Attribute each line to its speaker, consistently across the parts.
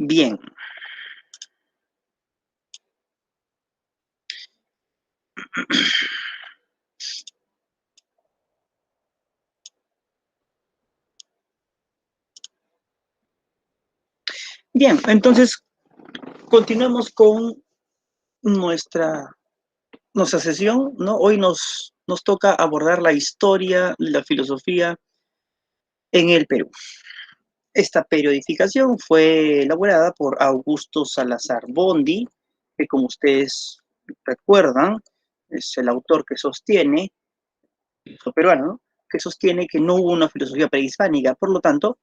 Speaker 1: Bien. Bien, entonces continuemos con nuestra sesión, ¿no? Hoy nos toca abordar la historia, la filosofía en el Perú. Esta periodificación fue elaborada por Augusto Salazar Bondy, que como ustedes recuerdan, es el autor que sostiene, peruano, ¿no? Que sostiene que no hubo una filosofía prehispánica. Por lo tanto,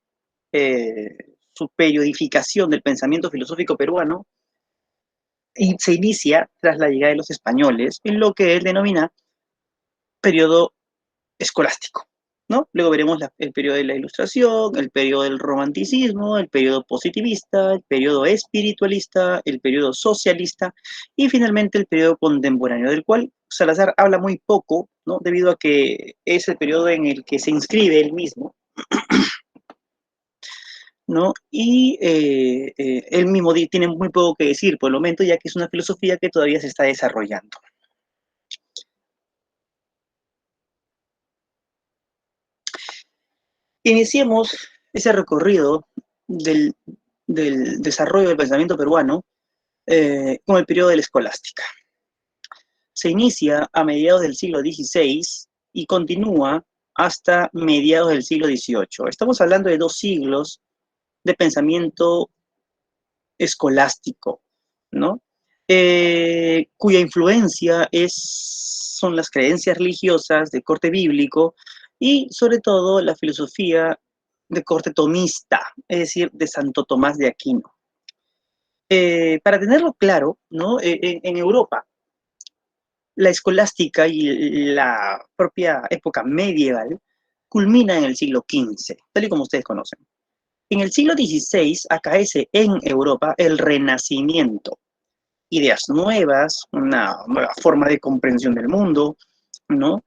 Speaker 1: su periodificación del pensamiento filosófico peruano se inicia tras la llegada de los españoles en lo que él denomina periodo escolástico, ¿no? Luego veremos el periodo de la Ilustración, el periodo del Romanticismo, el periodo positivista, el periodo espiritualista, el periodo socialista y finalmente el periodo contemporáneo, del cual Salazar habla muy poco, ¿no? Debido a que es el periodo en el que se inscribe él mismo, ¿no? Y él mismo tiene muy poco que decir por el momento, ya que es una filosofía que todavía se está desarrollando. Iniciemos ese recorrido del desarrollo del pensamiento peruano con el periodo de la escolástica. Se inicia a mediados del siglo XVI y continúa hasta mediados del siglo XVIII. Estamos hablando de 2 siglos de pensamiento escolástico, ¿no? Cuya influencia son las creencias religiosas de corte bíblico y sobre todo la filosofía de corte tomista, es decir, de Santo Tomás de Aquino. Para tenerlo claro, ¿no? En Europa, la escolástica y la propia época medieval culmina en el siglo XV, tal y como ustedes conocen. En el siglo XVI acaece en Europa el Renacimiento, ideas nuevas, una nueva forma de comprensión del mundo, ¿no?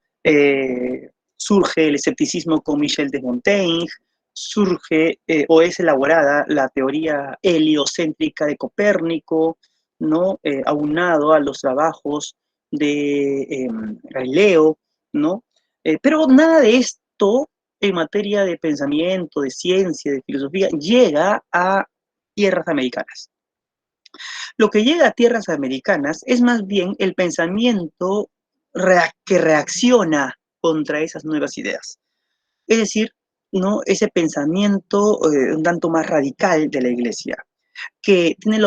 Speaker 1: Surge el escepticismo con Michel de Montaigne, surge o es elaborada la teoría heliocéntrica de Copérnico, ¿no? Aunado a los trabajos de Galileo, ¿no? Pero nada de esto en materia de pensamiento, de ciencia, de filosofía, llega a tierras americanas. Lo que llega a tierras americanas es más bien el pensamiento que reacciona contra esas nuevas ideas. Es decir, ¿no? Ese pensamiento un tanto más radical de la iglesia, que tiene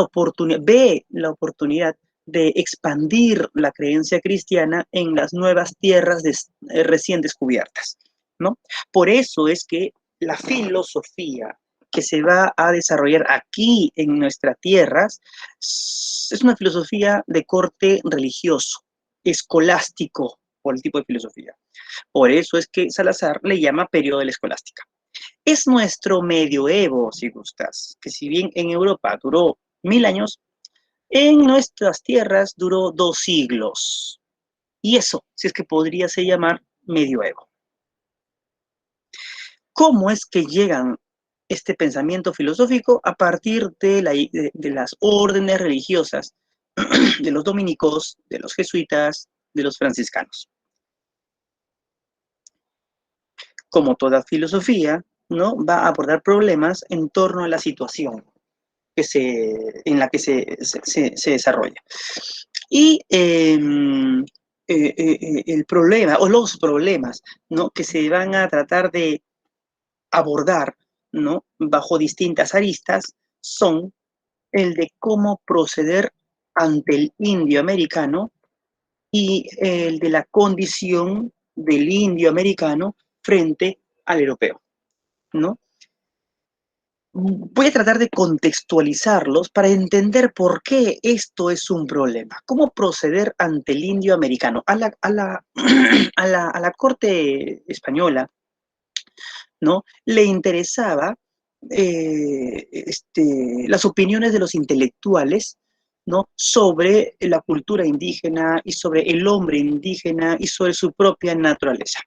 Speaker 1: ve la oportunidad de expandir la creencia cristiana en las nuevas tierras recién descubiertas, ¿no? Por eso es que la filosofía que se va a desarrollar aquí en nuestras tierras es una filosofía de corte religioso, escolástico, por el tipo de filosofía. Por eso es que Salazar le llama periodo de la escolástica. Es nuestro medioevo, si gustas, que si bien en Europa duró 1000 años, en nuestras tierras duró 2 siglos. Y eso, si es que podría ser llamar medioevo. ¿Cómo es que llegan este pensamiento filosófico? A partir de las órdenes religiosas de los dominicos, de los jesuitas, de los franciscanos. Como toda filosofía, ¿no? Va a abordar problemas en torno a la situación en la que se desarrolla. Y el problema, o los problemas, ¿no? Que se van a tratar de abordar, ¿no? Bajo distintas aristas, son el de cómo proceder ante el indio americano y el de la condición del indio americano frente al europeo, ¿no? Voy a tratar de contextualizarlos para entender por qué esto es un problema. ¿Cómo proceder ante el indio americano? A la corte española, ¿no? Le interesaba las opiniones de los intelectuales, ¿no? Sobre la cultura indígena y sobre el hombre indígena y sobre su propia naturaleza,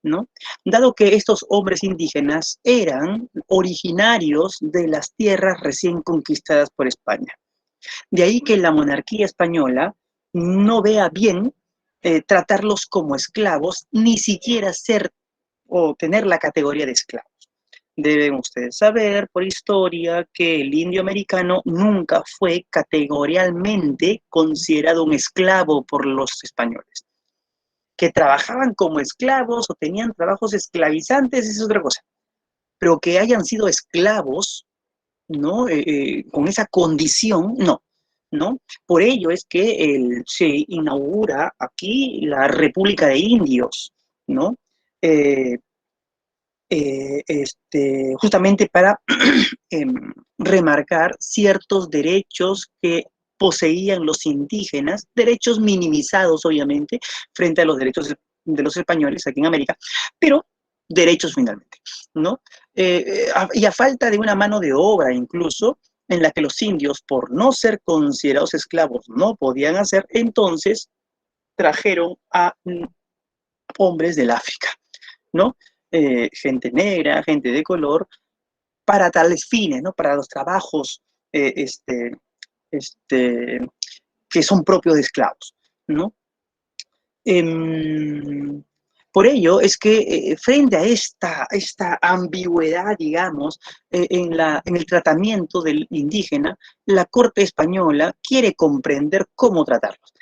Speaker 1: ¿no? Dado que estos hombres indígenas eran originarios de las tierras recién conquistadas por España. De ahí que la monarquía española no vea bien tratarlos como esclavos, ni siquiera ser o tener la categoría de esclavo. Deben ustedes saber por historia que el indio americano nunca fue categorialmente considerado un esclavo por los españoles. Que trabajaban como esclavos o tenían trabajos esclavizantes es otra cosa, pero que hayan sido esclavos, ¿no? Con esa condición, no, ¿no? Por ello es que se inaugura aquí la República de Indios, ¿no? Eh, justamente para remarcar ciertos derechos que poseían los indígenas, derechos minimizados obviamente frente a los derechos de los españoles aquí en América, pero derechos finalmente, ¿no? Y a falta de una mano de obra incluso, en la que los indios, por no ser considerados esclavos, no podían hacer, entonces trajeron a hombres del África, ¿no? Gente negra, gente de color, para tales fines, ¿no? Para los trabajos eh, este, este, que son propios de esclavos, ¿no? Em, por ello es que frente a esta ambigüedad, digamos, en el tratamiento del indígena, la corte española quiere comprender cómo tratarlos.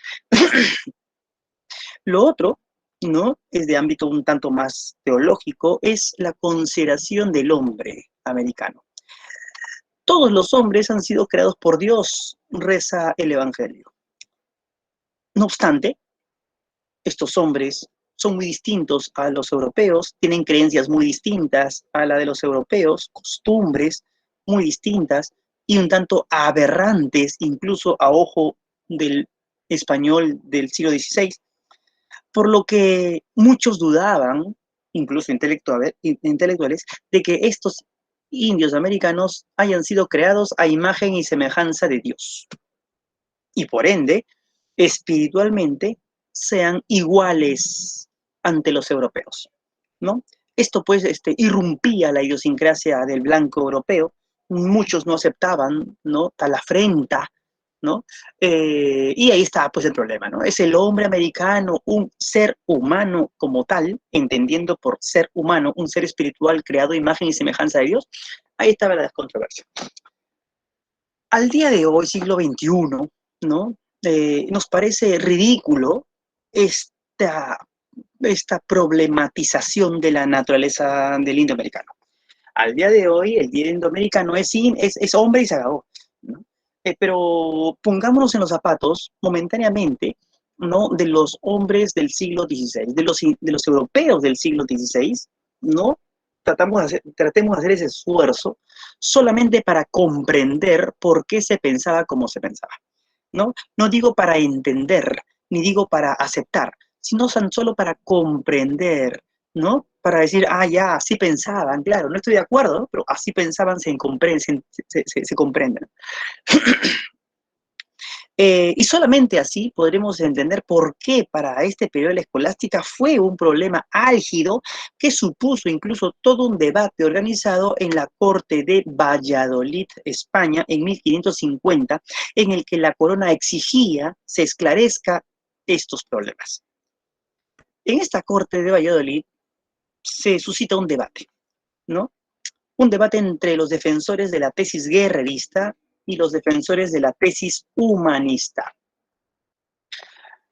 Speaker 1: Lo otro, ¿no? Es de ámbito un tanto más teológico, es la consideración del hombre americano. Todos los hombres han sido creados por Dios, reza el Evangelio. No obstante, estos hombres son muy distintos a los europeos, tienen creencias muy distintas a la de los europeos, costumbres muy distintas y un tanto aberrantes, incluso a ojo del español del siglo XVI, por lo que muchos dudaban, incluso intelectuales, de que estos indios americanos hayan sido creados a imagen y semejanza de Dios. Y por ende, espiritualmente, sean iguales ante los europeos, ¿no? Esto pues irrumpía la idiosincrasia del blanco europeo, muchos no aceptaban, ¿no? Tal afrenta, ¿no? Y ahí está pues el problema, ¿no? Es el hombre americano un ser humano como tal, entendiendo por ser humano un ser espiritual creado a imagen y semejanza de Dios. Ahí estaba la controversia. Al día de hoy, siglo XXI, ¿no? Nos parece ridículo esta, esta problematización de la naturaleza del indio americano. Al día de hoy, el indio americano es hombre y se acabó, ¿no? Pero pongámonos en los zapatos momentáneamente, ¿no? De los hombres del siglo XVI, de los europeos del siglo XVI, ¿no? Tratemos de hacer ese esfuerzo solamente para comprender por qué se pensaba como se pensaba, ¿no? No digo para entender, ni digo para aceptar, sino tan solo para comprender, ¿no? Para decir, ah, ya, así pensaban, claro, no estoy de acuerdo, ¿no? Pero así pensaban, se comprenden. Y solamente así podremos entender por qué para este periodo de la escolástica fue un problema álgido que supuso incluso todo un debate organizado en la corte de Valladolid, España, en 1550, en el que la corona exigía se esclarezca estos problemas. En esta corte de Valladolid se suscita un debate, ¿no? Un debate entre los defensores de la tesis guerrerista y los defensores de la tesis humanista.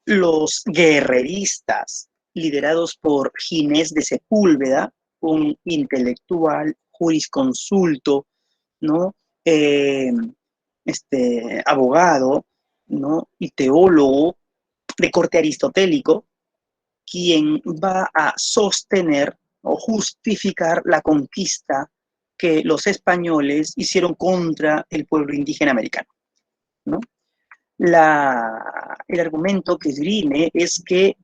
Speaker 1: Los guerreristas, liderados por Ginés de Sepúlveda, un intelectual, jurisconsulto, ¿no? Eh, abogado, ¿no? Y teólogo de corte aristotélico, quien va a sostener o justificar la conquista que los españoles hicieron contra el pueblo indígena americano, ¿no? El argumento que esgrime es que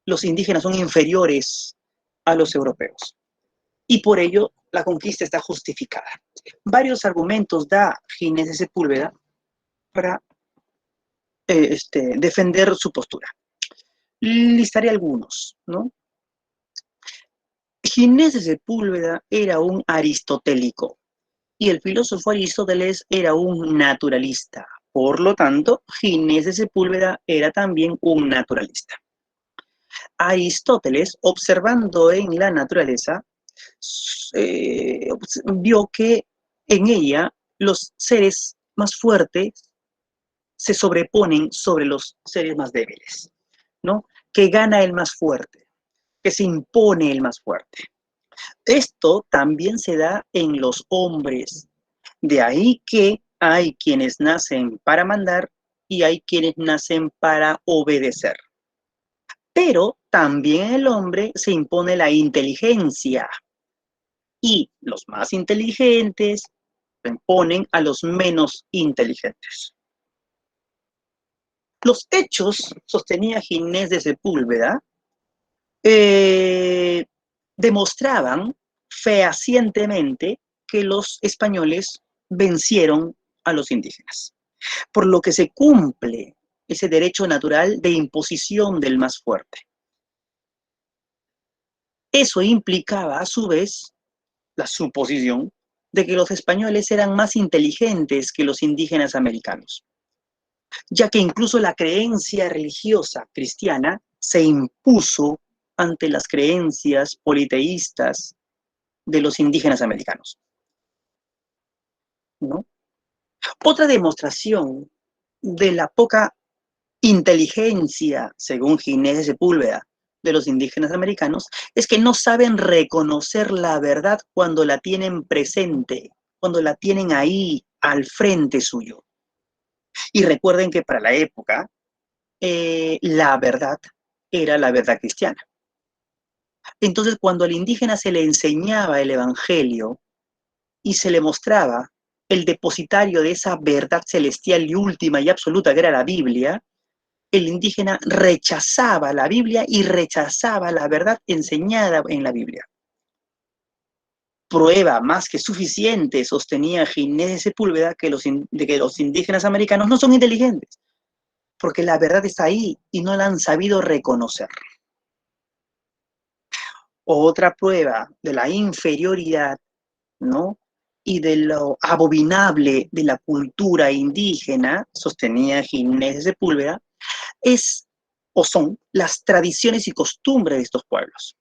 Speaker 1: los indígenas son inferiores a los europeos y por ello la conquista está justificada. Varios argumentos da Ginés de Sepúlveda para defender su postura. Listaré algunos, ¿no? Ginés de Sepúlveda era un aristotélico y el filósofo Aristóteles era un naturalista. Por lo tanto, Ginés de Sepúlveda era también un naturalista. Aristóteles, observando en la naturaleza, vio que en ella los seres más fuertes se sobreponen sobre los seres más débiles, ¿no? Que gana el más fuerte, que se impone el más fuerte. Esto también se da en los hombres. De ahí que hay quienes nacen para mandar y hay quienes nacen para obedecer. Pero también en el hombre se impone la inteligencia y los más inteligentes se imponen a los menos inteligentes. Los hechos, sostenía Ginés de Sepúlveda, demostraban fehacientemente que los españoles vencieron a los indígenas, por lo que se cumple ese derecho natural de imposición del más fuerte. Eso implicaba, a su vez, la suposición de que los españoles eran más inteligentes que los indígenas americanos, ya que incluso la creencia religiosa cristiana se impuso ante las creencias politeístas de los indígenas americanos, ¿no? Otra demostración de la poca inteligencia, según Ginés de Sepúlveda, de los indígenas americanos, es que no saben reconocer la verdad cuando la tienen presente, cuando la tienen ahí al frente suyo. Y recuerden que para la época, la verdad era la verdad cristiana. Entonces, cuando al indígena se le enseñaba el evangelio y se le mostraba el depositario de esa verdad celestial y última y absoluta que era la Biblia, el indígena rechazaba la Biblia y rechazaba la verdad enseñada en la Biblia. Prueba más que suficiente, sostenía Ginés de Sepúlveda, de que los indígenas americanos no son inteligentes, porque la verdad está ahí y no la han sabido reconocer. Otra prueba de la inferioridad, ¿no? Y de lo abominable de la cultura indígena, sostenía Ginés de Sepúlveda, es o son las tradiciones y costumbres de estos pueblos.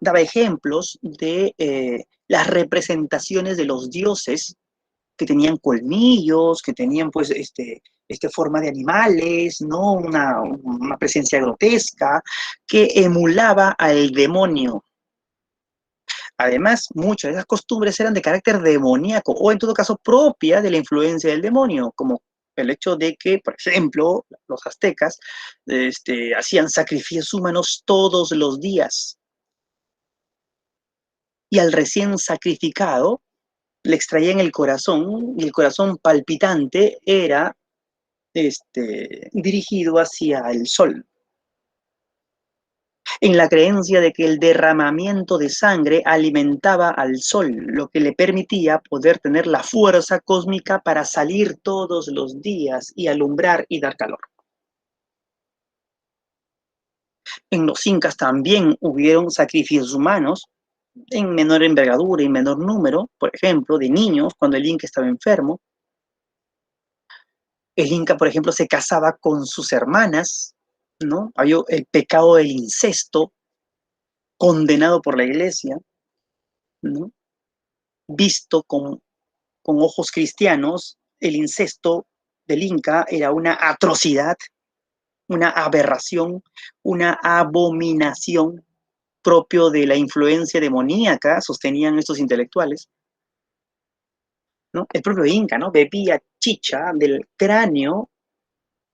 Speaker 1: Daba ejemplos de las representaciones de los dioses que tenían colmillos, que tenían pues forma de animales, ¿no? Una presencia grotesca que emulaba al demonio. Además, muchas de esas costumbres eran de carácter demoníaco o en todo caso propia de la influencia del demonio, como el hecho de que, por ejemplo, los aztecas hacían sacrificios humanos todos los días y al recién sacrificado le extraían el corazón y el corazón palpitante era dirigido hacia el sol, en la creencia de que el derramamiento de sangre alimentaba al sol, lo que le permitía poder tener la fuerza cósmica para salir todos los días y alumbrar y dar calor. En los incas también hubieron sacrificios humanos en menor envergadura y menor número, por ejemplo, de niños cuando el inca estaba enfermo. El inca, por ejemplo, se casaba con sus hermanas, ¿no? Había el pecado del incesto, condenado por la iglesia, ¿no? Visto con ojos cristianos, el incesto del inca era una atrocidad, una aberración, una abominación propio de la influencia demoníaca, sostenían estos intelectuales, ¿no? El propio inca, ¿no? Bebía chicha del cráneo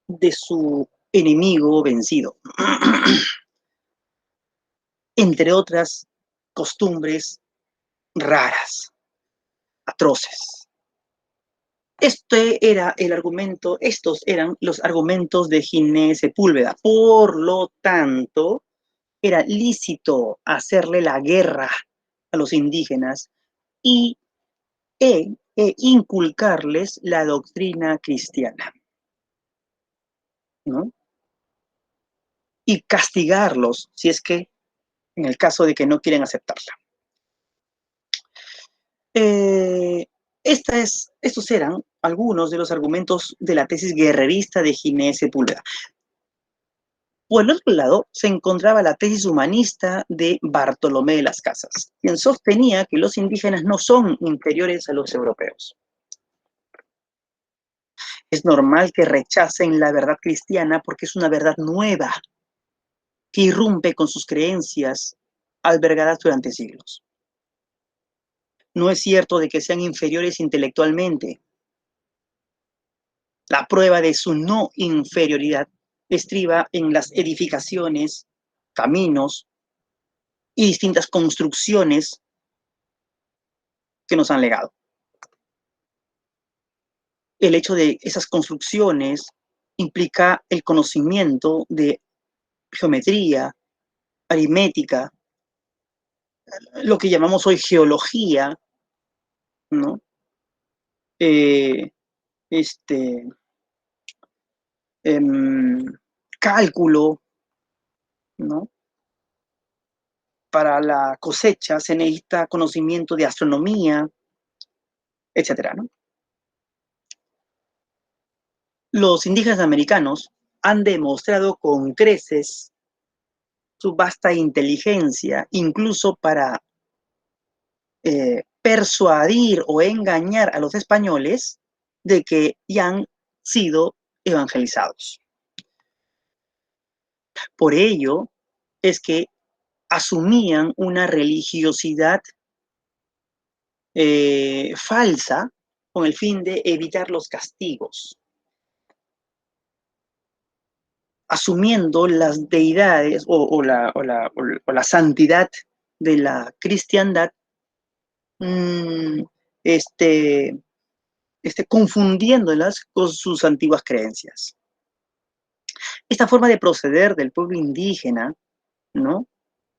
Speaker 1: de su enemigo vencido. Entre otras costumbres raras, atroces. Estos eran los argumentos de Ginés Sepúlveda. Por lo tanto, era lícito hacerle la guerra a los indígenas e inculcarles la doctrina cristiana, ¿no? Y castigarlos si es que en el caso de que no quieren aceptarla. Estos eran algunos de los argumentos de la tesis guerrerista de Ginés Sepúlveda. Por el otro lado, se encontraba la tesis humanista de Bartolomé de las Casas, quien sostenía que los indígenas no son inferiores a los europeos. Es normal que rechacen la verdad cristiana porque es una verdad nueva, que irrumpe con sus creencias albergadas durante siglos. No es cierto de que sean inferiores intelectualmente. La prueba de su no inferioridad estriba en las edificaciones, caminos y distintas construcciones que nos han legado. El hecho de esas construcciones implica el conocimiento de geometría, aritmética, lo que llamamos hoy geología, ¿no? Este, cálculo, ¿no? Para la cosecha se necesita conocimiento de astronomía, etcétera, ¿no? Los indígenas americanos han demostrado con creces su vasta inteligencia, incluso para persuadir o engañar a los españoles de que ya han sido evangelizados. Por ello es que asumían una religiosidad falsa con el fin de evitar los castigos, asumiendo las deidades o la santidad de la cristiandad, confundiéndolas con sus antiguas creencias. Esta forma de proceder del pueblo indígena, ¿no?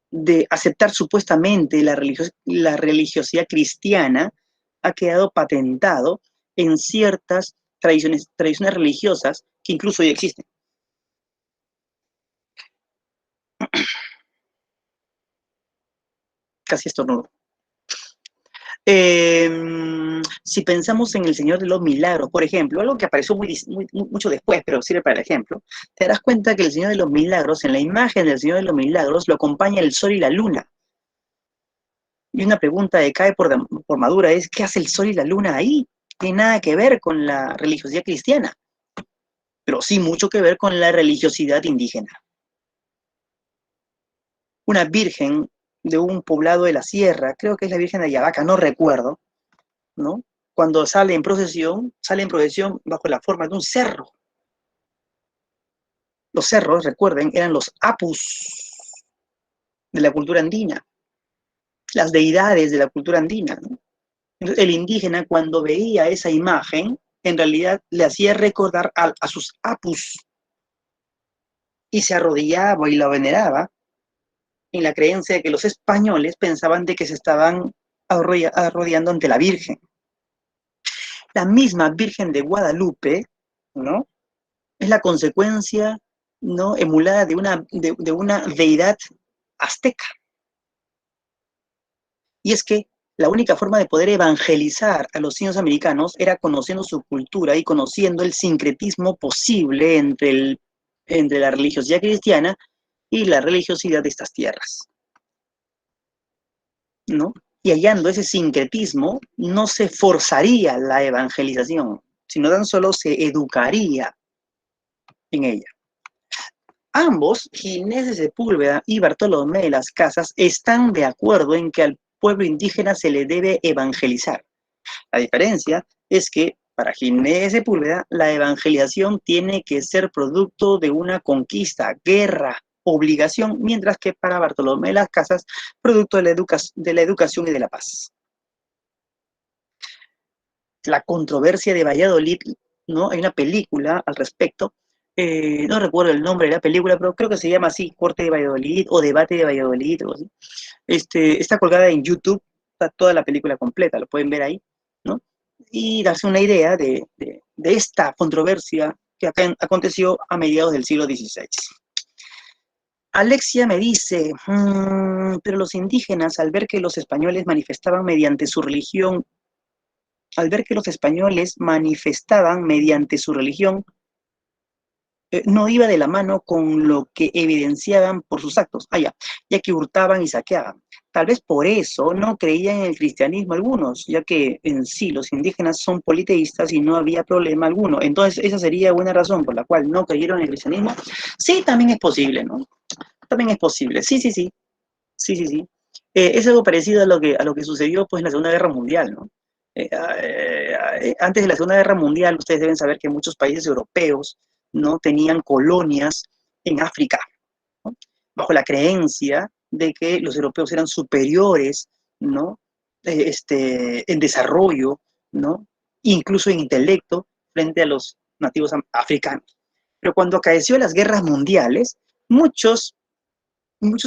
Speaker 1: De aceptar supuestamente la religiosidad cristiana, ha quedado patentado en ciertas tradiciones religiosas que incluso hoy existen. Casi estornudo. Si pensamos en el Señor de los Milagros, por ejemplo, algo que apareció mucho después, pero sirve para el ejemplo, te darás cuenta que el Señor de los Milagros, en la imagen del Señor de los Milagros, lo acompaña el sol y la luna. Y una pregunta que cae por madura es, ¿qué hace el sol y la luna ahí? No tiene nada que ver con la religiosidad cristiana, pero sí mucho que ver con la religiosidad indígena. Una virgen de un poblado de la sierra, creo que es la Virgen de Ayabaca, no recuerdo, ¿no? Cuando sale en procesión bajo la forma de un cerro. Los cerros, recuerden, eran los apus de la cultura andina, las deidades de la cultura andina, ¿no? Entonces, el indígena, cuando veía esa imagen, en realidad le hacía recordar a sus apus y se arrodillaba y la veneraba en la creencia de que los españoles pensaban de que se estaban arrodillando ante la Virgen. La misma Virgen de Guadalupe, ¿no? Es la consecuencia, ¿no? Emulada de una deidad azteca. Y es que la única forma de poder evangelizar a los indios americanos era conociendo su cultura y conociendo el sincretismo posible entre la religiosidad cristiana y la religiosidad de estas tierras, ¿no? Y hallando ese sincretismo, no se forzaría la evangelización, sino tan solo se educaría en ella. Ambos, Ginés de Sepúlveda y Bartolomé de las Casas, están de acuerdo en que al pueblo indígena se le debe evangelizar. La diferencia es que para Ginés de Sepúlveda la evangelización tiene que ser producto de una conquista, guerra, obligación, mientras que para Bartolomé de las Casas, producto de la educación y de la paz. La controversia de Valladolid, ¿no? Hay una película al respecto, no recuerdo el nombre de la película, pero creo que se llama así, Corte de Valladolid o Debate de Valladolid, o así. Está colgada en YouTube, está toda la película completa, lo pueden ver ahí, ¿no? Y darse una idea de esta controversia que aconteció a mediados del siglo XVI. Alexia me dice, pero los indígenas, al ver que los españoles manifestaban mediante su religión, no iba de la mano con lo que evidenciaban por sus actos, ya que hurtaban y saqueaban. Tal vez por eso no creían en el cristianismo algunos, ya que en sí los indígenas son politeístas y no había problema alguno. Entonces, esa sería una razón por la cual no creyeron en el cristianismo. Sí, también es posible, ¿no? También es posible. Sí, sí, sí. Sí, sí, sí. Es algo parecido a lo que sucedió pues, en la Segunda Guerra Mundial, ¿no? Antes de la Segunda Guerra Mundial, ustedes deben saber que muchos países europeos no tenían colonias en África, ¿no? Bajo la creencia de que los europeos eran superiores, ¿no? En desarrollo, ¿no? Incluso en intelecto, frente a los nativos africanos. Pero cuando acaeció las guerras mundiales, muchos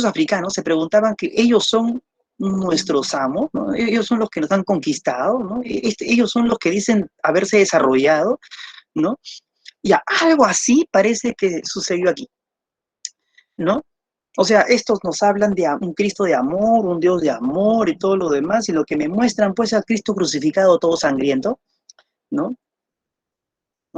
Speaker 1: africanos se preguntaban que ellos son nuestros amos, ¿no? Ellos son los que nos han conquistado, ¿no? Ellos son los que dicen haberse desarrollado, ¿no? Y algo así parece que sucedió aquí, ¿no? O sea, estos nos hablan de un Cristo de amor, un Dios de amor y todo lo demás, y lo que me muestran, pues, al Cristo crucificado todo sangriento, ¿no?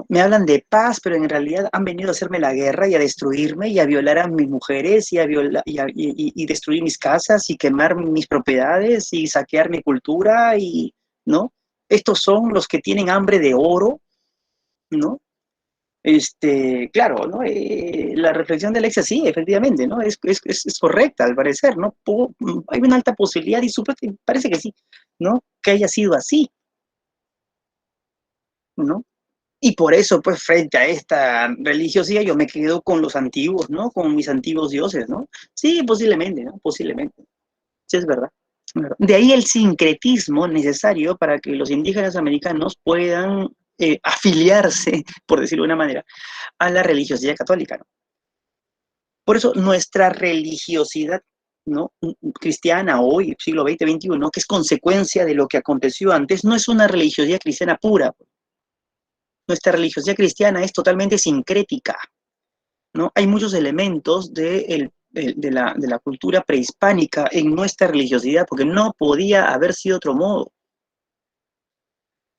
Speaker 1: Me hablan de paz, pero en realidad han venido a hacerme la guerra y a destruirme y a violar a mis mujeres y destruir mis casas y quemar mis propiedades y saquear mi cultura y, ¿no? Estos son los que tienen hambre de oro, ¿no? Claro, ¿no? La reflexión de Alexia, sí, efectivamente, ¿no? Es correcta, al parecer, ¿no? Hay una alta posibilidad y parece que sí, ¿no? Que haya sido así, ¿no? Y por eso, pues, frente a esta religiosidad, yo me quedo con los antiguos, ¿no? Con mis antiguos dioses, ¿no? Sí, posiblemente, ¿no? Posiblemente. Sí, es verdad. De ahí el sincretismo necesario para que los indígenas americanos puedan afiliarse, por decirlo de una manera, a la religiosidad católica, ¿no? Por eso nuestra religiosidad, ¿no? Cristiana hoy, siglo XX, XXI, que es consecuencia de lo que aconteció antes, no es una religiosidad cristiana pura. Nuestra religiosidad cristiana es totalmente sincrética, ¿no? Hay muchos elementos de la cultura prehispánica en nuestra religiosidad, porque no podía haber sido otro modo,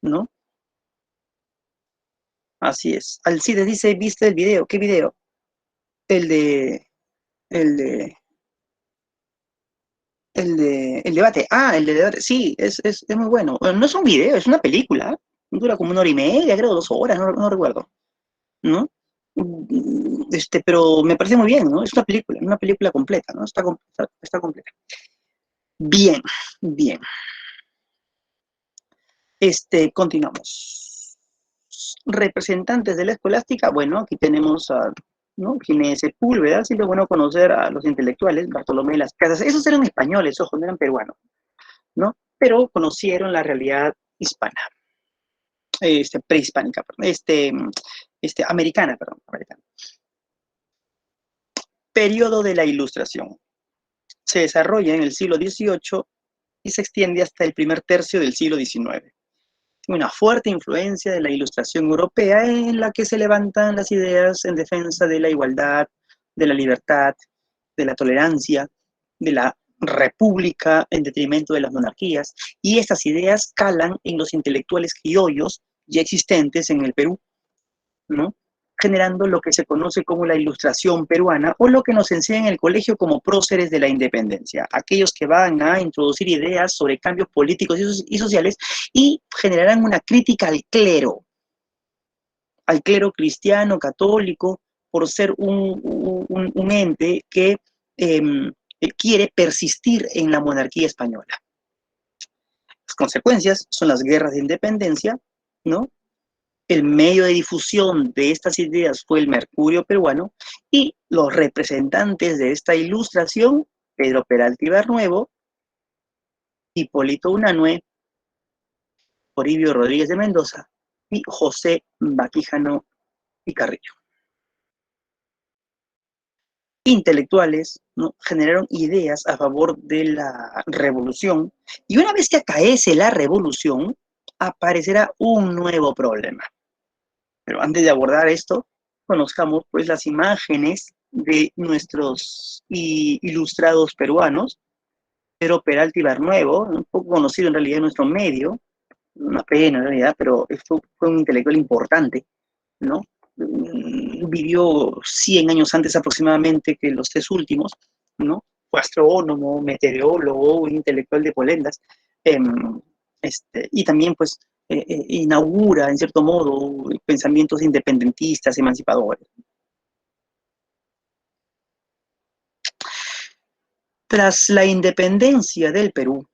Speaker 1: ¿no? Así es. Alcides dice, ¿viste el video? ¿Qué video? El de, el de, el debate. El de debate. Sí, es muy bueno. Bueno, no es un video, es una película. Dura como 1 hora y media, creo, 2 horas, no recuerdo, ¿no? Pero me parece muy bien, ¿no? Es una película completa, ¿no? Está completa. Bien, bien. Continuamos. Representantes de la escolástica, bueno, aquí tenemos a, ¿no? Ginés Sepúlveda, siempre es bueno conocer a los intelectuales, Bartolomé de las Casas, esos eran españoles, ojo, no eran peruanos, ¿no? Pero conocieron la realidad hispana, prehispánica, perdón, americana, perdón, americana. Periodo de la Ilustración. Se desarrolla en el siglo XVIII y se extiende hasta el primer tercio del siglo XIX. Una fuerte influencia de la Ilustración europea en la que se levantan las ideas en defensa de la igualdad, de la libertad, de la tolerancia, de la república en detrimento de las monarquías, y estas ideas calan en los intelectuales criollos ya existentes en el Perú, ¿no? Generando lo que se conoce como la Ilustración peruana o lo que nos enseñan en el colegio como próceres de la independencia, aquellos que van a introducir ideas sobre cambios políticos y sociales y generarán una crítica al clero cristiano, católico, por ser un ente que quiere persistir en la monarquía española. Las consecuencias son las guerras de independencia, ¿no? El medio de difusión de estas ideas fue el Mercurio peruano y los representantes de esta ilustración, Pedro Peralta Ibarnuevo, Hipólito Unanue, Toribio Rodríguez de Mendoza y José Vaquijano y Carrillo. Intelectuales, ¿no? Generaron ideas a favor de la revolución y una vez que acaece la revolución, aparecerá un nuevo problema. Pero antes de abordar esto, conozcamos pues las imágenes, de nuestros ilustrados peruanos, Pedro Peralta Ibarnuevo, un poco conocido en realidad en nuestro medio, una pena en realidad, pero esto fue un intelectual importante, ¿no? Vivió 100 años antes aproximadamente que los tres últimos, ¿no? Fue astrónomo, meteorólogo, un intelectual de Polendas, y también pues inaugura en cierto modo pensamientos independentistas, emancipadores. Tras la independencia del Perú,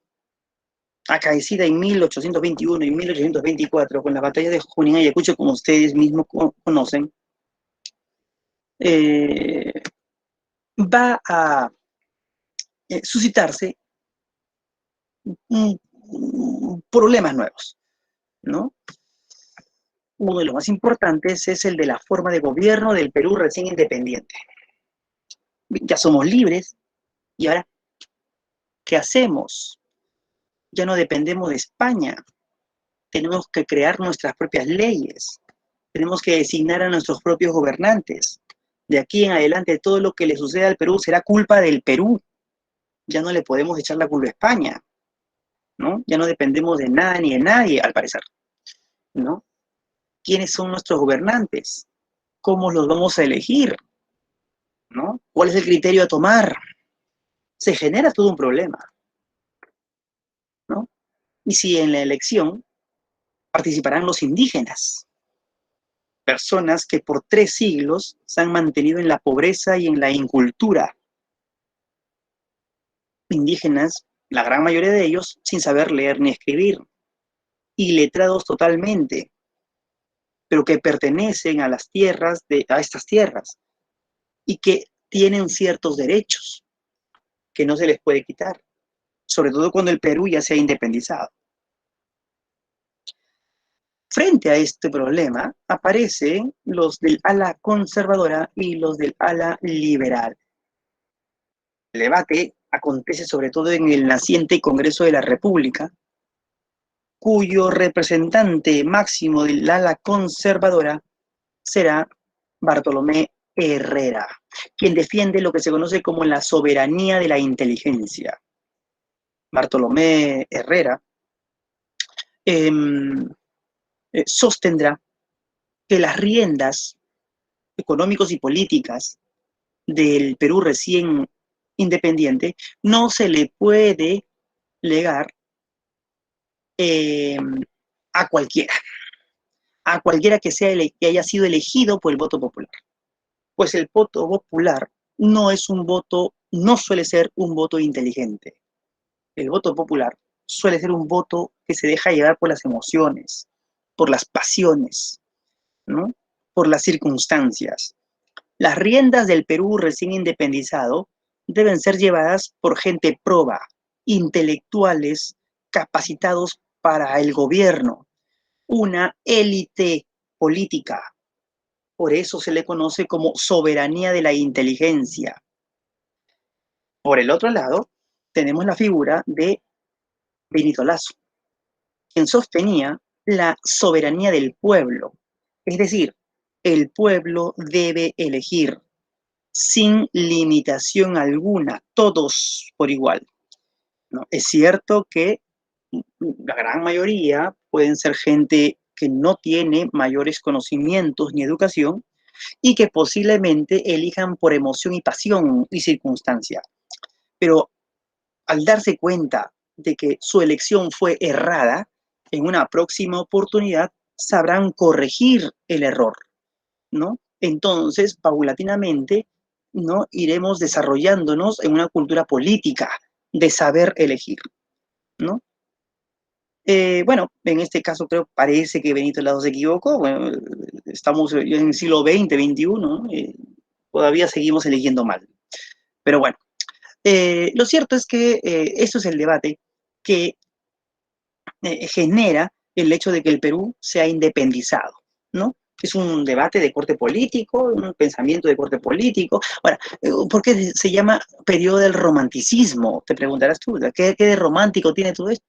Speaker 1: acaecida en 1821 y 1824, con la batalla de Junín y Ayacucho, como ustedes mismos conocen, va a suscitarse problemas nuevos, ¿no? Uno de los más importantes es el de la forma de gobierno del Perú recién independiente. Ya somos libres, y ahora, ¿qué hacemos? Ya no dependemos de España, tenemos que crear nuestras propias leyes, tenemos que designar a nuestros propios gobernantes. De aquí en adelante todo lo que le suceda al Perú será culpa del Perú. Ya no le podemos echar la culpa a España, ¿no? Ya no dependemos de nada ni de nadie, al parecer, ¿no? ¿Quiénes son nuestros gobernantes? ¿Cómo los vamos a elegir? ¿No? ¿Cuál es el criterio a tomar? Se genera todo un problema, ¿no? Y si en la elección participarán los indígenas, personas que por 3 siglos se han mantenido en la pobreza y en la incultura. Indígenas, la gran mayoría de ellos, sin saber leer ni escribir, iletrados totalmente, pero que pertenecen a las tierras, a estas tierras, y que tienen ciertos derechos que no se les puede quitar, sobre todo cuando el Perú ya se ha independizado. Frente a este problema aparecen los del ala conservadora y los del ala liberal. El debate acontece sobre todo en el naciente Congreso de la República, cuyo representante máximo del ala conservadora será Bartolomé Herrera, quien defiende lo que se conoce como la soberanía de la inteligencia. Bartolomé Herrera sostendrá que las riendas económicos y políticas del Perú recién independiente no se le puede legar a cualquiera que haya sido elegido por el voto popular. Pues el voto popular no es un voto, no suele ser un voto inteligente. El voto popular suele ser un voto que se deja llevar por las emociones, por las pasiones, ¿no? Por las circunstancias. Las riendas del Perú recién independizado deben ser llevadas por gente proba, intelectuales capacitados para el gobierno, una élite política. Por eso se le conoce como soberanía de la inteligencia. Por el otro lado, tenemos la figura de Benito Lasso, quien sostenía la soberanía del pueblo. Es decir, el pueblo debe elegir sin limitación alguna, todos por igual, ¿no? Es cierto que la gran mayoría pueden ser gente que no tiene mayores conocimientos ni educación y que posiblemente elijan por emoción y pasión y circunstancia. Pero al darse cuenta de que su elección fue errada, en una próxima oportunidad sabrán corregir el error, ¿no? Entonces, paulatinamente, ¿no? Iremos desarrollándonos en una cultura política de saber elegir, ¿no? Bueno, en este caso creo parece que Benito Lasso se equivocó. Bueno, estamos en el siglo XX, XXI, todavía seguimos eligiendo mal. Pero bueno, lo cierto es que esto es el debate que genera el hecho de que el Perú se ha independizado, ¿no? Es un debate de corte político, un pensamiento de corte político. Ahora, ¿por qué se llama periodo del romanticismo? Te preguntarás tú, ¿qué de romántico tiene todo esto?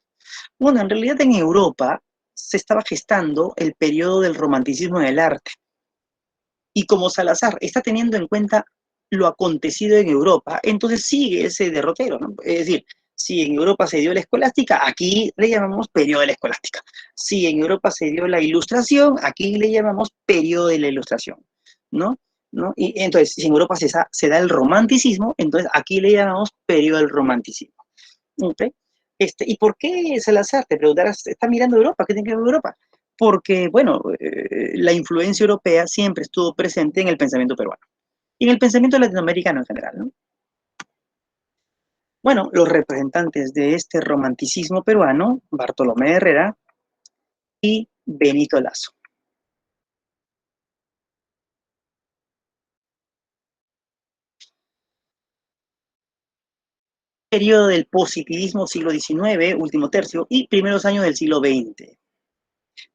Speaker 1: Bueno, en realidad en Europa se estaba gestando el periodo del romanticismo en el arte. Y como Salazar está teniendo en cuenta lo acontecido en Europa, entonces sigue ese derrotero, ¿no? Es decir, si en Europa se dio la escolástica, aquí le llamamos periodo de la escolástica. Si en Europa se dio la ilustración, aquí le llamamos periodo de la ilustración, ¿no? ¿No? Y entonces, si en Europa se da el romanticismo, entonces aquí le llamamos periodo del romanticismo. ¿Okay? ¿Y por qué Salazar? Te preguntarás, ¿está mirando Europa? ¿Qué tiene que ver con Europa? Porque, bueno, la influencia europea siempre estuvo presente en el pensamiento peruano y en el pensamiento latinoamericano en general, ¿no? Bueno, los representantes de este romanticismo peruano, Bartolomé Herrera y Benito Lazo. Periodo del positivismo siglo XIX, último tercio, y primeros años del siglo XX.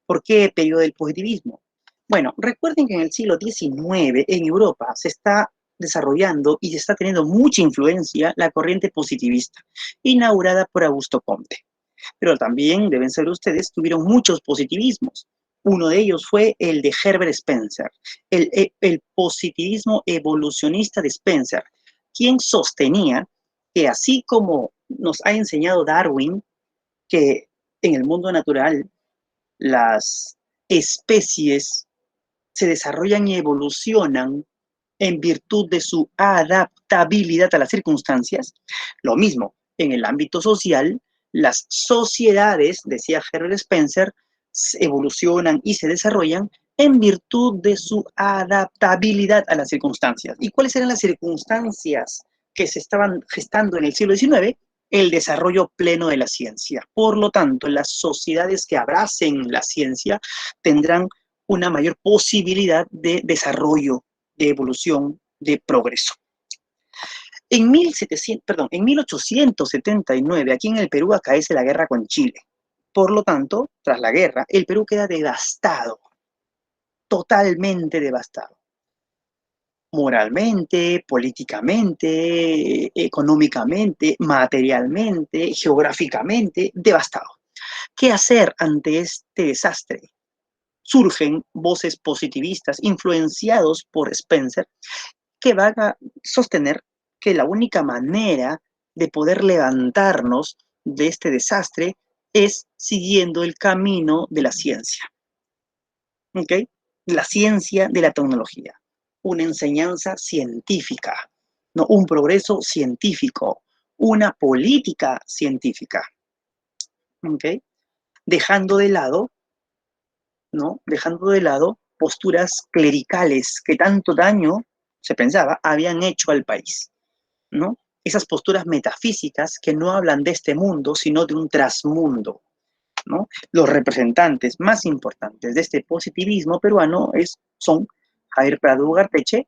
Speaker 1: ¿Por qué periodo del positivismo? Bueno, recuerden que en el siglo XIX en Europa se está desarrollando y se está teniendo mucha influencia la corriente positivista, inaugurada por Augusto Comte. Pero también, deben ser ustedes, tuvieron muchos positivismos. Uno de ellos fue el de Herbert Spencer, el positivismo evolucionista de Spencer, quien sostenía que así como nos ha enseñado Darwin, que en el mundo natural las especies se desarrollan y evolucionan en virtud de su adaptabilidad a las circunstancias. Lo mismo, en el ámbito social, las sociedades, decía Herbert Spencer, evolucionan y se desarrollan en virtud de su adaptabilidad a las circunstancias. ¿Y cuáles eran las circunstancias que se estaban gestando en el siglo XIX? El desarrollo pleno de la ciencia. Por lo tanto, las sociedades que abracen la ciencia tendrán una mayor posibilidad de desarrollo, de evolución, de progreso. En 1879, aquí en el Perú acaece la guerra con Chile. Por lo tanto, tras la guerra, el Perú queda devastado, totalmente devastado. Moralmente, políticamente, económicamente, materialmente, geográficamente, devastado. ¿Qué hacer ante este desastre? Surgen voces positivistas influenciados por Spencer que van a sostener que la única manera de poder levantarnos de este desastre es siguiendo el camino de la ciencia. ¿Ok? La ciencia de la tecnología. Una enseñanza científica, ¿no? Un progreso científico, una política científica. ¿Ok? Dejando de lado, ¿no? Dejando de lado posturas clericales que tanto daño, se pensaba, habían hecho al país, ¿no? Esas posturas metafísicas que no hablan de este mundo, sino de un trasmundo, ¿no? Los representantes más importantes de este positivismo peruano son Javier Prado Ugarteche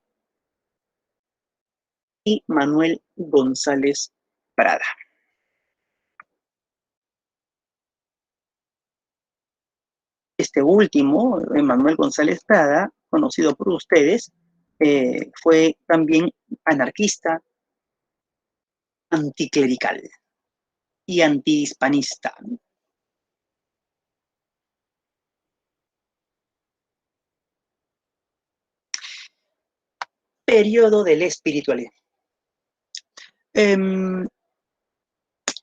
Speaker 1: y Manuel González Prada. Este último, Manuel González Prada, conocido por ustedes, fue también anarquista, anticlerical y antihispanista. Periodo del espiritualismo.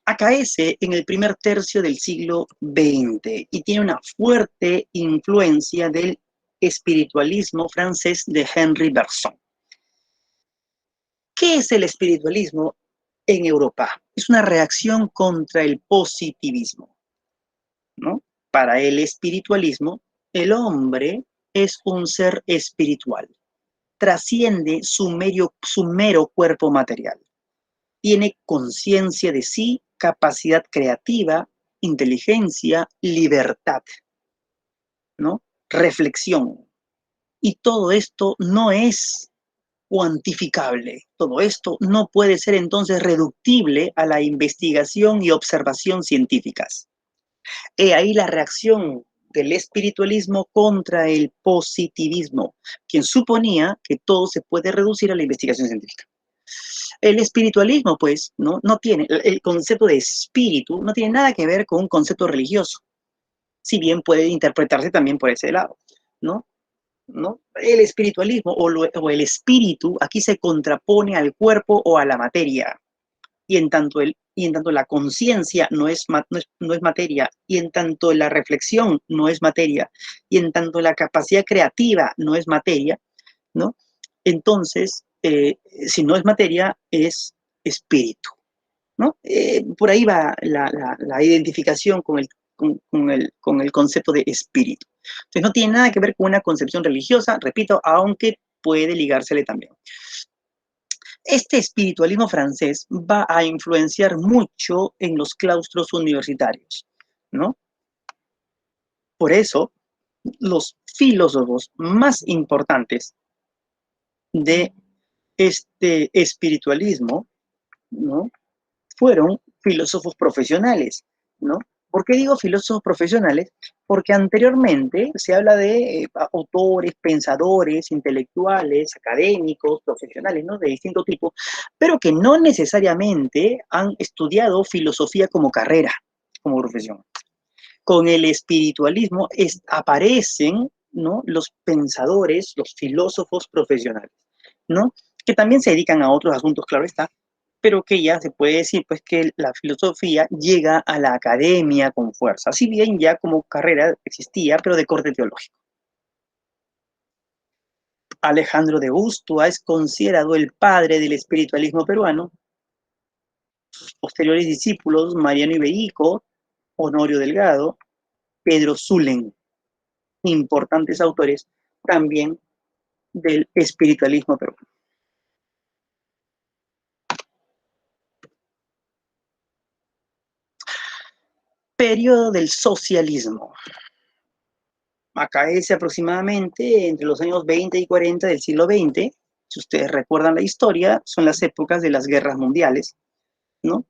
Speaker 1: Acaece en el primer tercio del siglo XX y tiene una fuerte influencia del espiritualismo francés de Henri Bergson. ¿Qué es el espiritualismo en Europa? Es una reacción contra el positivismo, ¿no? Para el espiritualismo, el hombre es un ser espiritual, trasciende su mero cuerpo material, tiene conciencia de sí, capacidad creativa, inteligencia, libertad, ¿no? Reflexión. Y todo esto no es cuantificable. Todo esto no puede ser entonces reductible a la investigación y observación científicas. He ahí la reacción del espiritualismo contra el positivismo, quien suponía que todo se puede reducir a la investigación científica. El espiritualismo, pues, no tiene, el concepto de espíritu no tiene nada que ver con un concepto religioso, si bien puede interpretarse también por ese lado, ¿no? ¿no? El espiritualismo o el espíritu aquí se contrapone al cuerpo o a la materia. Y en tanto la conciencia no es materia, y en tanto la reflexión no es materia, y en tanto la capacidad creativa no es materia, ¿no? Entonces, si no es materia, es espíritu, ¿no? Por ahí va la identificación con el concepto de espíritu. Entonces, no tiene nada que ver con una concepción religiosa, repito, aunque puede ligársele también. Este espiritualismo francés va a influenciar mucho en los claustros universitarios, ¿no? Por eso, los filósofos más importantes de este espiritualismo, ¿no? Fueron filósofos profesionales, ¿no? ¿Por qué digo filósofos profesionales? Porque anteriormente se habla de autores, pensadores, intelectuales, académicos, profesionales, ¿no? De distinto tipo, pero que no necesariamente han estudiado filosofía como carrera, como profesión. Con el espiritualismo aparecen, ¿no? Los pensadores, los filósofos profesionales, ¿no? Que también se dedican a otros asuntos, claro está, pero que ya se puede decir pues que la filosofía llega a la academia con fuerza, si bien ya como carrera existía, pero de corte teológico. Alejandro de Bustua es considerado el padre del espiritualismo peruano. Sus posteriores discípulos, Mariano Iberico, Honorio Delgado, Pedro Zulen, importantes autores también del espiritualismo peruano. Periodo del socialismo. Acaece aproximadamente entre los años 20 y 40 del siglo XX. Si ustedes recuerdan la historia, son las épocas de las guerras mundiales, ¿no?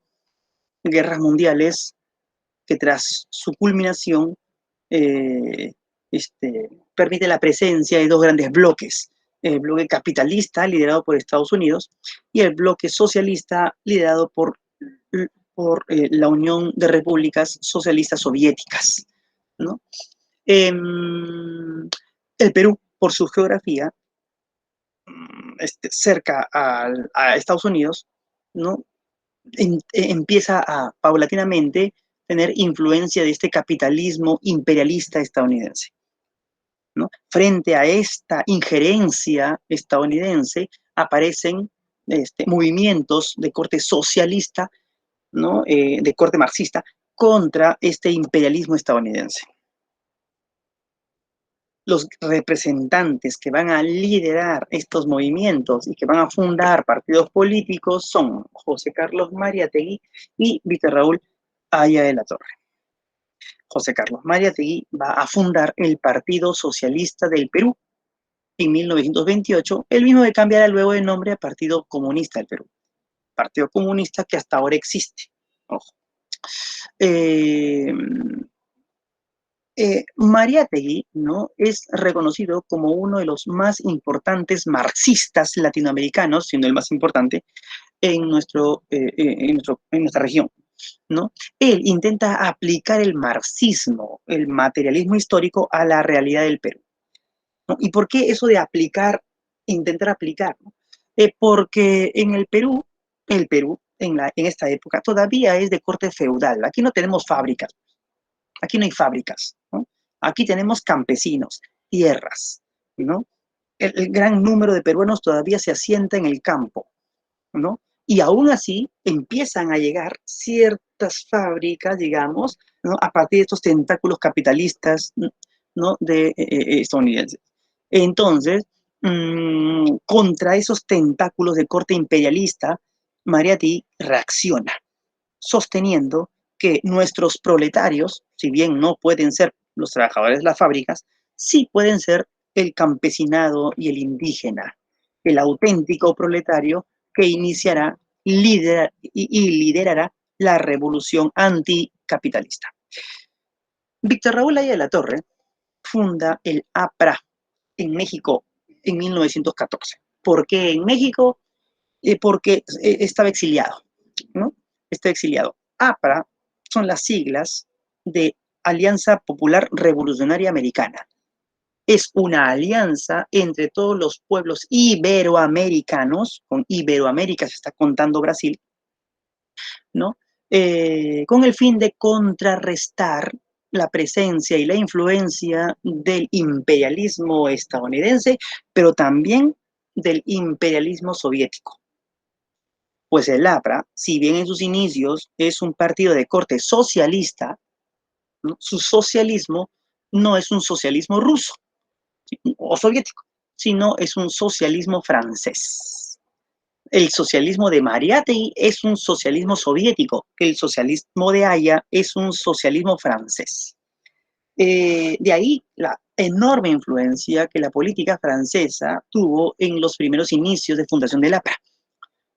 Speaker 1: Guerras mundiales que tras su culminación eh, permite la presencia de dos grandes bloques, el bloque capitalista liderado por Estados Unidos y el bloque socialista liderado por la Unión de Repúblicas Socialistas Soviéticas, ¿no? El Perú, por su geografía, cerca a Estados Unidos, ¿no? Empieza a paulatinamente tener influencia de este capitalismo imperialista estadounidense, ¿no? Frente a esta injerencia estadounidense aparecen movimientos de corte socialista, ¿no? De corte marxista, contra este imperialismo estadounidense. Los representantes que van a liderar estos movimientos y que van a fundar partidos políticos son José Carlos Mariátegui y Víctor Raúl Haya de la Torre. José Carlos Mariátegui va a fundar el Partido Socialista del Perú en 1928, el mismo que cambiará luego de nombre a Partido Comunista del Perú. Partido Comunista que hasta ahora existe. Ojo. Mariátegui, ¿no? Es reconocido como uno de los más importantes marxistas latinoamericanos, siendo el más importante, en nuestra región, ¿no? Él intenta aplicar el marxismo, el materialismo histórico a la realidad del Perú, ¿no? ¿Y por qué eso de aplicar, intentar aplicar? ¿No? Porque en el Perú en esta época todavía es de corte feudal. Aquí no tenemos fábricas. Aquí no hay fábricas, ¿no? Aquí tenemos campesinos, tierras, ¿no? El gran número de peruanos todavía se asienta en el campo, ¿no? Y aún así empiezan a llegar ciertas fábricas, digamos, ¿no? A partir de estos tentáculos capitalistas, ¿no? De estadounidenses. Entonces, contra esos tentáculos de corte imperialista, Mariátegui reacciona, sosteniendo que nuestros proletarios, si bien no pueden ser los trabajadores de las fábricas, sí pueden ser el campesinado y el indígena, el auténtico proletario que iniciará y liderará la revolución anticapitalista. Víctor Raúl Haya de la Torre funda el APRA en México en 1914. ¿Por qué en México? Porque estaba exiliado, ¿no? Está exiliado. APRA son las siglas de Alianza Popular Revolucionaria Americana, es una alianza entre todos los pueblos iberoamericanos, con Iberoamérica se está contando Brasil, ¿no? Con el fin de contrarrestar la presencia y la influencia del imperialismo estadounidense, pero también del imperialismo soviético. Pues el APRA, si bien en sus inicios es un partido de corte socialista, ¿no? Su socialismo no es un socialismo ruso o soviético, sino es un socialismo francés. El socialismo de Mariátegui es un socialismo soviético, el socialismo de Haya es un socialismo francés. De ahí la enorme influencia que la política francesa tuvo en los primeros inicios de fundación del APRA,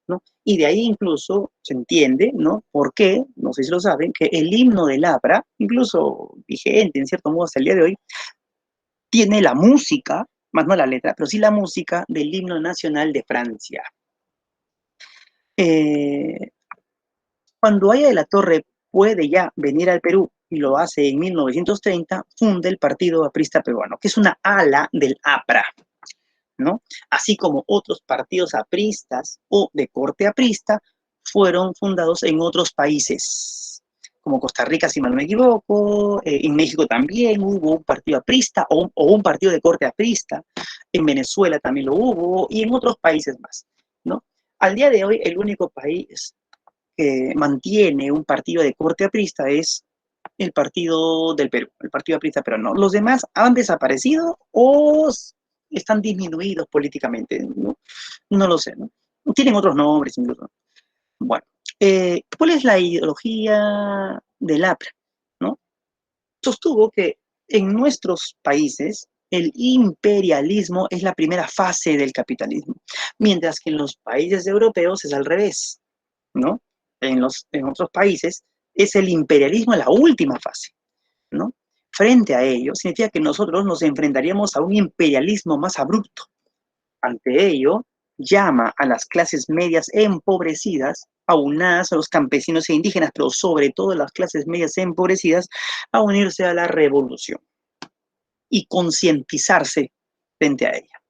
Speaker 1: ¿no? Y de ahí incluso se entiende, ¿no? ¿Por qué? No sé si lo saben, que el himno del APRA, incluso vigente en cierto modo hasta el día de hoy, tiene la música, más no la letra, pero sí la música del himno nacional de Francia. Eh, Cuando Haya de la Torre puede ya venir al Perú, y lo hace en 1930, funda el Partido Aprista Peruano, que es una ala del APRA, ¿no? Así como otros partidos apristas o de corte aprista fueron fundados en otros países, como Costa Rica, si mal no me equivoco, en México también hubo un partido aprista o un partido de corte aprista, en Venezuela también lo hubo y en otros países más, ¿no? Al día de hoy, el único país que mantiene un partido de corte aprista es el partido del Perú, el partido aprista peruano. Los demás han desaparecido o están disminuidos políticamente, ¿no? No lo sé, ¿no? Tienen otros nombres incluso. Bueno, ¿cuál es la ideología del APRA? ¿No? Sostuvo que en nuestros países el imperialismo es la primera fase del capitalismo, mientras que en los países europeos es al revés, ¿no? En otros países es el imperialismo la última fase, ¿no? Frente a ello, significa que nosotros nos enfrentaríamos a un imperialismo más abrupto. Ante ello, llama a las clases medias empobrecidas, aunadas a los campesinos e indígenas, pero sobre todo a las clases medias empobrecidas, a unirse a la revolución y concientizarse frente a ella.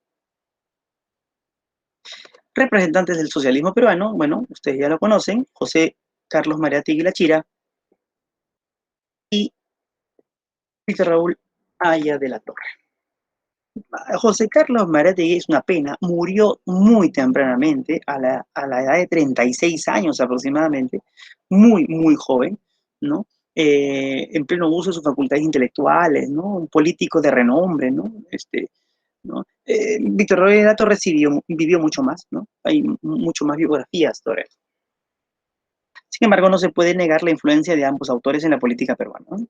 Speaker 1: Representantes del socialismo peruano, bueno, ustedes ya lo conocen, José Carlos Mariátegui Lachira y Víctor Raúl Haya de la Torre. José Carlos Mariátegui es una pena, murió muy tempranamente, a la edad de 36 años aproximadamente, muy joven, ¿no? En pleno uso de sus facultades intelectuales, ¿no? Un político de renombre, ¿no? ¿No? Víctor Raúl de la Torre vivió mucho más, ¿no? Hay mucho más biografías sobre él. Sin embargo, no se puede negar la influencia de ambos autores en la política peruana, ¿no?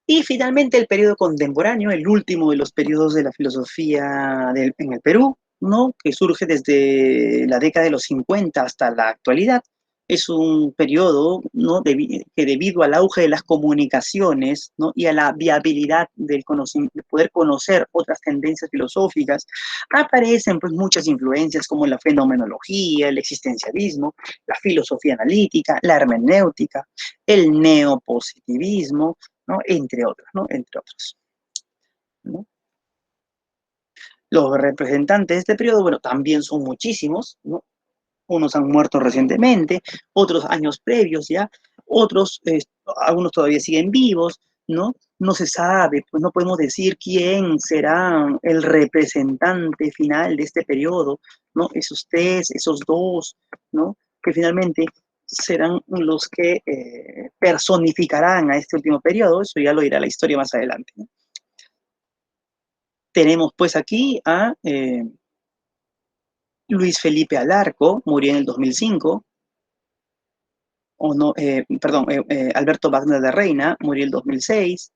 Speaker 1: Y finalmente el periodo contemporáneo, el último de los periodos de la filosofía en el Perú, ¿no? Que surge desde la década de los 50 hasta la actualidad. Es un periodo, ¿no? Que debido al auge de las comunicaciones, ¿no? Y a la viabilidad del de poder conocer otras tendencias filosóficas, aparecen pues muchas influencias como la fenomenología, el existencialismo, la filosofía analítica, la hermenéutica, el neopositivismo, ¿no? Entre otros, ¿no? Entre otros, ¿no? Los representantes de este periodo, bueno, también son muchísimos, ¿no? Unos han muerto recientemente, otros años previos ya, otros, algunos todavía siguen vivos, ¿no? No se sabe, pues no podemos decir quién será el representante final de este periodo, ¿no? Esos tres, esos dos, ¿no? Que finalmente serán los que personificarán a este último periodo, eso ya lo dirá la historia más adelante, ¿no? Tenemos pues aquí a Luis Felipe Alarco, murió en el 2005, o no, perdón, Alberto Wagner de Reina, murió en el 2006.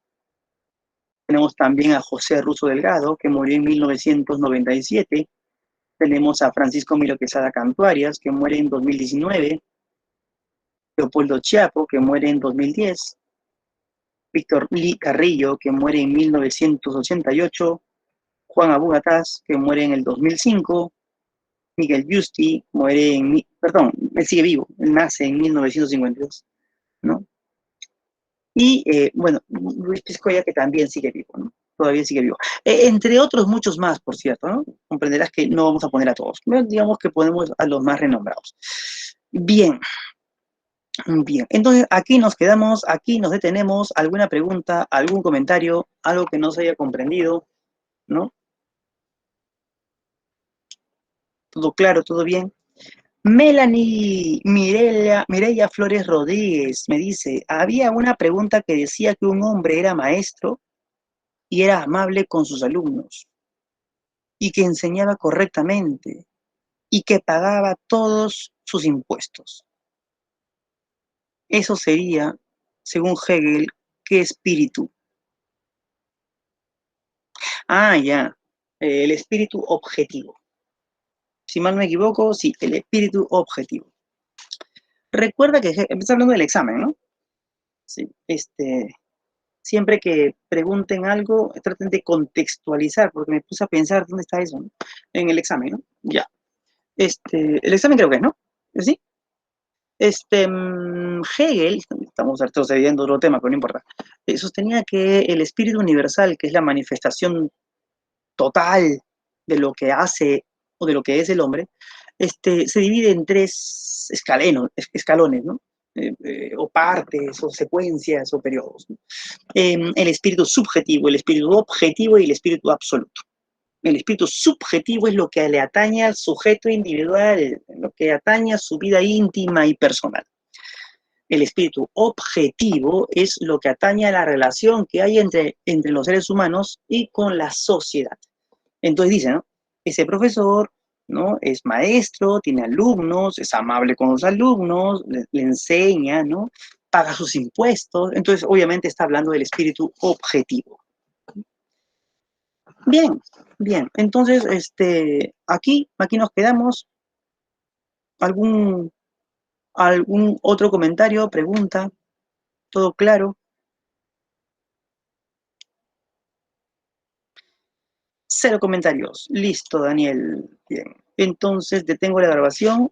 Speaker 1: Tenemos también a José Russo Delgado, que murió en 1997. Tenemos a Francisco Milo Quesada Cantuarias, que muere en 2019. Leopoldo Chiapo, que muere en 2010. Víctor Lee Carrillo, que muere en 1988. Juan Abugataz, que muere en el 2005. Miguel Yusti muere perdón, él sigue vivo, él nace en 1952, ¿no? Y, bueno, Luis Piscoya, que también sigue vivo, ¿no? Todavía sigue vivo. Entre otros muchos más, por cierto, ¿no? Comprenderás que no vamos a poner a todos, ¿no? Digamos que ponemos a los más renombrados. Bien, bien. Entonces, aquí nos quedamos, aquí nos detenemos. ¿Alguna pregunta, algún comentario, algo que no se haya comprendido, ¿no? ¿Todo claro, todo bien? Melanie Mireya Flores Rodríguez me dice, había una pregunta que decía que un hombre era maestro y era amable con sus alumnos y que enseñaba correctamente y que pagaba todos sus impuestos. Eso sería, según Hegel, ¿qué espíritu? Ah, ya, el espíritu objetivo. Si mal no me equivoco, sí, el espíritu objetivo. Recuerda que empezamos hablando del examen, ¿no? Sí, siempre que pregunten algo, traten de contextualizar, porque me puse a pensar dónde está eso, ¿no? En el examen, ¿no? Ya. El examen creo que es, ¿no? ¿Sí? Hegel, estamos retrocediendo a otro tema, pero no importa, sostenía que el espíritu universal, que es la manifestación total de lo que hace o de lo que es el hombre, se divide en tres escalones, ¿no? O partes, o secuencias, o periodos, ¿no? El espíritu subjetivo, el espíritu objetivo y el espíritu absoluto. El espíritu subjetivo es lo que le atañe al sujeto individual, lo que atañe a su vida íntima y personal. El espíritu objetivo es lo que atañe a la relación que hay entre los seres humanos y con la sociedad. Entonces dice, ¿no? Ese profesor, ¿no? Es maestro, tiene alumnos, es amable con los alumnos, le enseña, ¿no? Paga sus impuestos. Entonces, obviamente está hablando del espíritu objetivo. Bien, bien. Entonces, aquí nos quedamos. ¿Algún otro comentario, pregunta? ¿Todo claro? Cero comentarios. Listo, Daniel. Bien. Entonces, detengo la grabación.